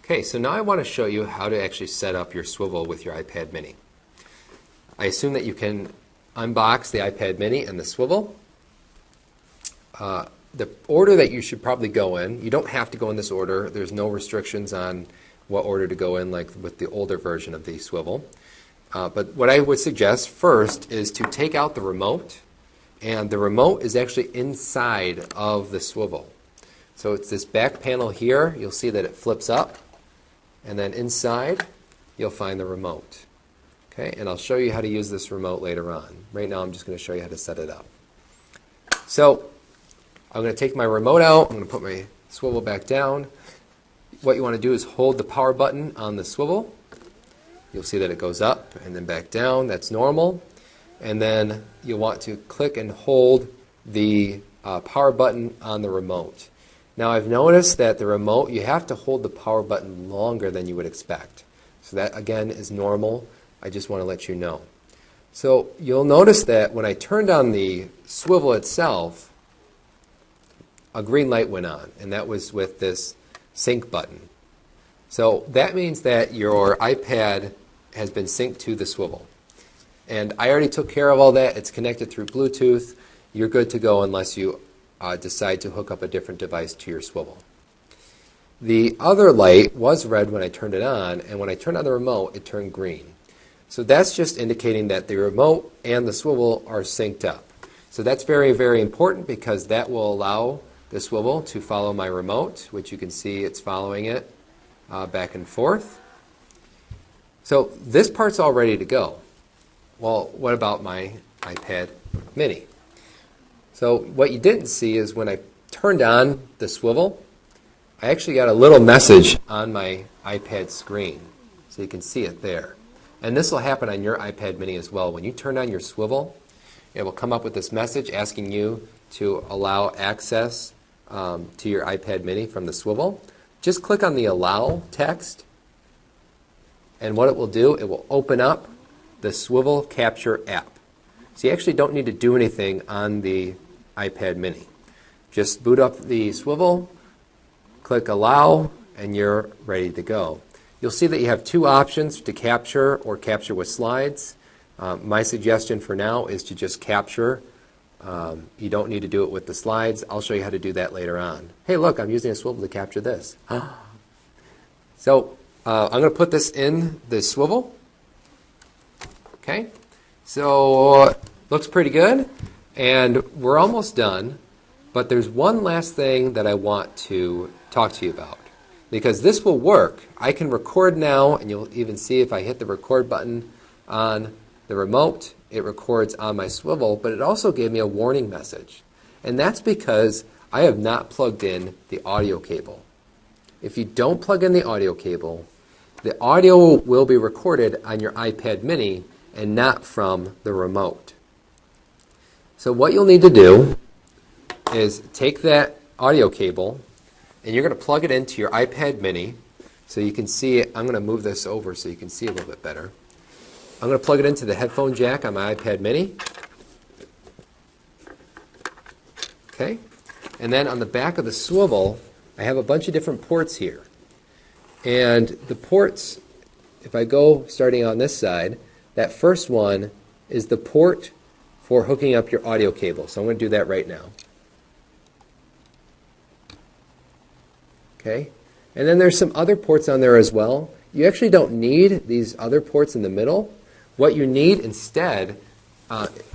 Okay, so now I want to show you how to actually set up your Swivl with your iPad mini. I assume that you can unbox the iPad mini and the Swivl. The order that you should probably go in, you don't have to go in this order. There's no restrictions on what order to go in like with the older version of the Swivl. But what I would suggest first is to take out the remote, and the remote is actually inside of the Swivl. So it's this back panel here. You'll see that it flips up, and then inside you'll find the remote. Okay, and I'll show you how to use this remote later on. Right now I'm just going to show you how to set it up. So I'm going to take my remote out. I'm going to put my Swivl back down. What you want to do is hold the power button on the Swivl. You'll see that it goes up and then back down. That's normal. And then you'll want to click and hold the power button on the remote. Now I've noticed that the remote, you have to hold the power button longer than you would expect. So that again is normal. I just want to let you know. So you'll notice that when I turned on the Swivl itself, a green light went on, and that was with this sync button. So that means that your iPad has been synced to the Swivl. And I already took care of all that. It's connected through Bluetooth. You're good to go unless you decide to hook up a different device to your Swivl. The other light was red when I turned it on, and when I turned on the remote, it turned green. So that's just indicating that the remote and the Swivl are synced up. So that's very, very important because that will allow the Swivl to follow my remote, which you can see it's following it back and forth. So this part's all ready to go. Well, what about my iPad mini? So what you didn't see is when I turned on the Swivl, I actually got a little message on my iPad screen. So you can see it there. And this will happen on your iPad mini as well. When you turn on your Swivl, it will come up with this message asking you to allow access to your iPad mini from the Swivl. Just click on the allow text, and what it will do, it will open up the Swivl Capture app. So you actually don't need to do anything on the iPad mini. Just boot up the Swivl, click allow, and you're ready to go. You'll see that you have two options to capture or capture with slides. My suggestion for now is to just capture. You don't need to do it with the slides. I'll show you how to do that later on. Hey, look, I'm using a Swivl to capture this. So I'm going to put this in the Swivl. Okay, so looks pretty good, and we're almost done, but there's one last thing that I want to talk to you about. Because this will work. I can record now, and you'll even see if I hit the record button on the remote, it records on my Swivl, but it also gave me a warning message. And that's because I have not plugged in the audio cable. If you don't plug in the audio cable, the audio will be recorded on your iPad mini and not from the remote. So what you'll need to do is take that audio cable and you're going to plug it into your iPad mini so you can see it. I'm going to move this over so you can see a little bit better. I'm going to plug it into the headphone jack on my iPad mini. Okay, and then on the back of the Swivl, I have a bunch of different ports here. And the ports, if I go starting on this side, that first one is the port for hooking up your audio cable. So I'm going to do that right now. Okay, and then there's some other ports on there as well. You actually don't need these other ports in the middle. What you need instead,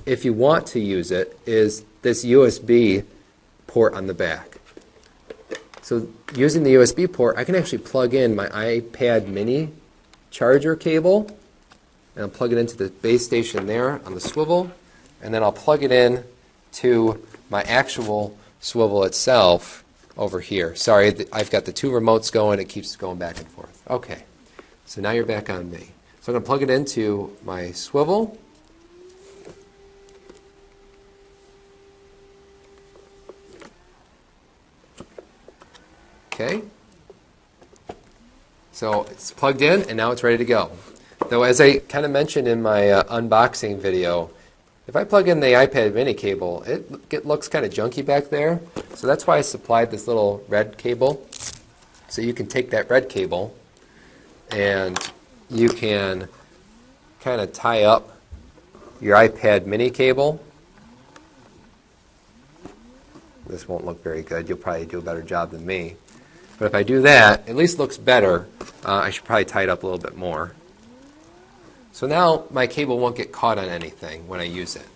if you want to use it, is this USB port on the back. So using the USB port, I can actually plug in my iPad mini charger cable, and I'll plug it into the base station there on the Swivl, and then I'll plug it in to my actual Swivl itself over here. Sorry, I've got the two remotes going. It keeps going back and forth. Okay, so now you're back on me. So I'm going to plug it into my Swivl. Okay. So it's plugged in, and now it's ready to go. Though, as I kind of mentioned in my unboxing video, if I plug in the iPad mini cable, it looks kind of junky back there. So that's why I supplied this little red cable. So you can take that red cable and you can kind of tie up your iPad mini cable. This won't look very good. You'll probably do a better job than me. But if I do that, at least looks better. I should probably tie it up a little bit more. So now my cable won't get caught on anything when I use it.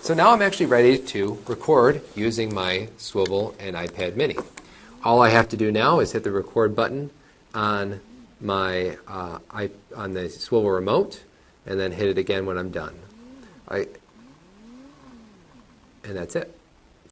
So now I'm actually ready to record using my Swivl and iPad mini. All I have to do now is hit the record button on my on the Swivl remote, and then hit it again when I'm done. And that's it.